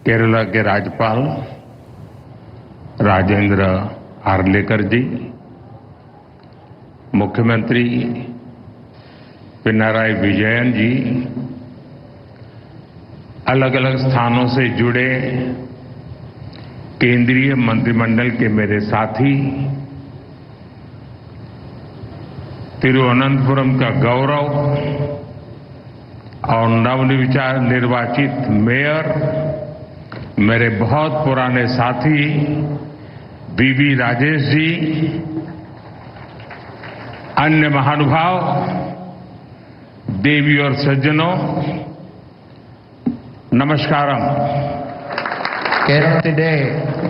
केरला के राज्यपाल राजेंद्र आर्लेकर जी, मुख्यमंत्री पिनराई विजयन जी, अलग अलग स्थानों से जुड़े केंद्रीय मंत्रिमंडल के मेरे साथी, तिरुवनंतपुरम का गौरव और नवनिर्वाचित मेयर, मेरे बहुत पुराने साथी वीवी राजेश जी, अन्य महानुभाव, देवी और सज्जनों, नमस्कारम। കേരളത്തിന്റെ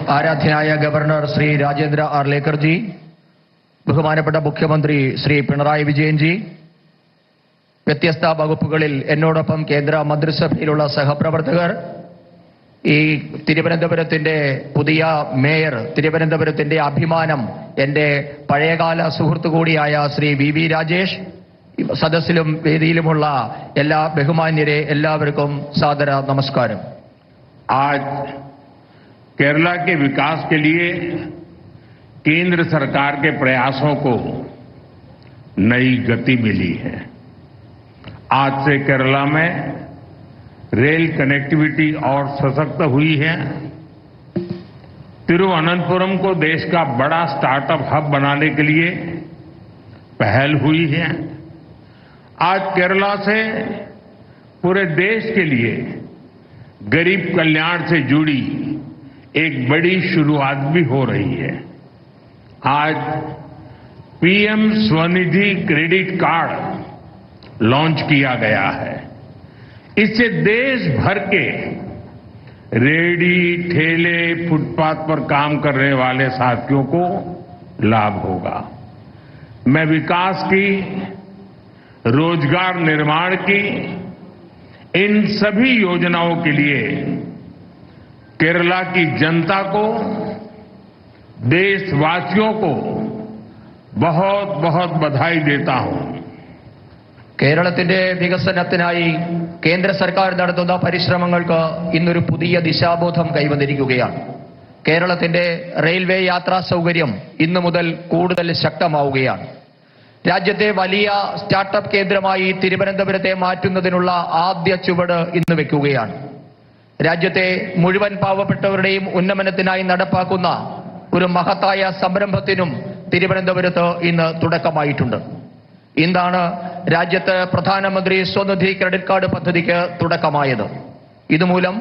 ആരാധ്യനായ ഗവർണർ ശ്രീ രാജേന്ദ്ര ആർലേക്കർ ജി, ബഹുമാനപ്പെട്ട മുഖ്യമന്ത്രി ശ്രീ പിണറായി വിജയൻ ജി, വ്യത്യസ്ത വകുപ്പുകളിൽ എന്നോടൊപ്പം കേന്ദ്ര മന്ത്രിസഭയിലുള്ള സഹപ്രവർത്തകർ, ഈ തിരുവനന്തപുരത്തിന്റെ പുതിയ മേയർ, തിരുവനന്തപുരത്തിന്റെ അഭിമാനം, എന്റെ പഴയകാല സുഹൃത്തു കൂടിയായ ശ്രീ വി രാജേഷ്, സദസ്സിലും വേദിയിലുമുള്ള എല്ലാ ബഹുമാന്യരെ എല്ലാവർക്കും സാദര നമസ്കാരം। आज केरला के विकास के लिए केंद्र सरकार के प्रयासों को नई गति मिली है। आज से केरला में रेल कनेक्टिविटी और सशक्त हुई है। तिरुवनंतपुरम को देश का बड़ा स्टार्टअप हब बनाने के लिए पहल हुई है। आज केरला से पूरे देश के लिए गरीब कल्याण से जुड़ी एक बड़ी शुरुआत भी हो रही है। आज PM Svanidhi credit card launch किया गया है। इससे देश भर के रेहड़ी, ठेले, फुटपाथ पर काम करने वाले साथियों को लाभ होगा। मैं विकास की, रोजगार निर्माण की इन सभी योजनाओं के लिए केरला की जनता को, देशवासियों को बहुत बहुत बधाई देता हूं। കേരളത്തിന്റെ വികസനത്തിനായി കേന്ദ്ര സർക്കാർ നടത്തുന്ന പരിശ്രമങ്ങൾക്ക് ഇന്നൊരു പുതിയ ദിശാബോധം കൈവന്നിരിക്കുകയാണ്। കേരളത്തിന്റെ റെയിൽവേ യാത്രാ സൗകര്യം ഇന്നു മുതൽ കൂടുതൽ ശക്തമാവുകയാണ്। രാജ്യത്തെ വലിയ സ്റ്റാർട്ടപ്പ് കേന്ദ്രമായി തിരുവനന്തപുരത്തെ മാറ്റുന്നതിനുള്ള ആദ്യ ചുവട് ഇന്ന് വെക്കുകയാണ്। രാജ്യത്തെ മുഴുവൻ പാവപ്പെട്ടവരുടെയും ഉന്നമനത്തിനായി നടപ്പാക്കുന്ന ഒരു മഹത്തായ സംരംഭത്തിനും തിരുവനന്തപുരത്ത് ഇന്ന് തുടക്കമായിട്ടുണ്ട്। ഇന്നാണ് രാജ്യത്ത് പ്രധാനമന്ത്രി സ്വനിധി ക്രെഡിറ്റ് കാർഡ് പദ്ധതിക്ക് തുടക്കമായത്। ഇതുമൂലം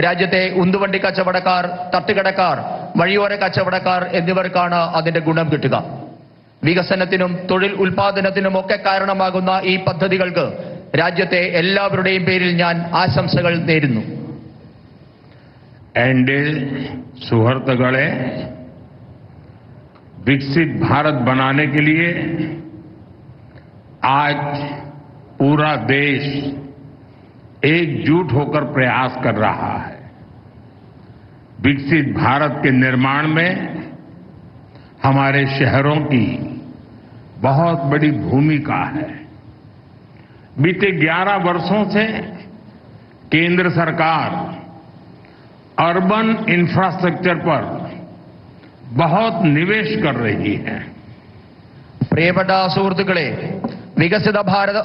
രാജ്യത്തെ ഉന്തുവണ്ടി കച്ചവടക്കാർ, തട്ടുകടക്കാർ, വഴിയോര കച്ചവടക്കാർ എന്നിവർക്കാണ് അതിന്റെ ഗുണം കിട്ടുക। വികസനത്തിനും തൊഴിൽ ഉൽപാദനത്തിനുമൊക്കെ കാരണമാകുന്ന ഈ പദ്ധതികൾക്ക് രാജ്യത്തെ എല്ലാവരുടെയും പേരിൽ ഞാൻ ആശംസകൾ നേരുന്നു। एनडीए सुहृदगणे, विकसित भारत बनाने के लिए आज पूरा देश एकजुट होकर प्रयास कर रहा है। विकसित भारत के निर्माण में हमारे शहरों की बहुत बड़ी भूमिका है। बीते 11 वर्षों से केंद्र सरकार अर्बन इंफ्रास्ट्रक्चर पर बहुत निवेश कर रही है। പ്രിയപ്പെട്ട സുഹൃത്തുക്കളെ, വികസിത ഭാരത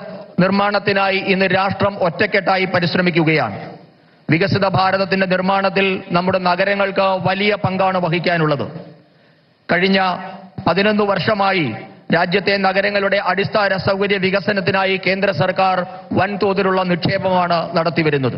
നിർമ്മാണത്തിനായി ഇന്ന് രാഷ്ട്രം ഒറ്റക്കെട്ടായി പരിശ്രമിക്കുകയാണ്। വികസിത ഭാരതത്തിന്റെ നിർമ്മാണത്തിൽ നമ്മുടെ നഗരങ്ങൾക്ക് വലിയ പങ്കാണ് വഹിക്കാനുള്ളത്। കഴിഞ്ഞ 11 വർഷമായി രാജ്യത്തെ നഗരങ്ങളുടെ അടിസ്ഥാന സൗകര്യ വികസനത്തിനായി കേന്ദ്ര സർക്കാർ വൻതോതിലുള്ള നിക്ഷേപമാണ് നടത്തിവരുന്നത്।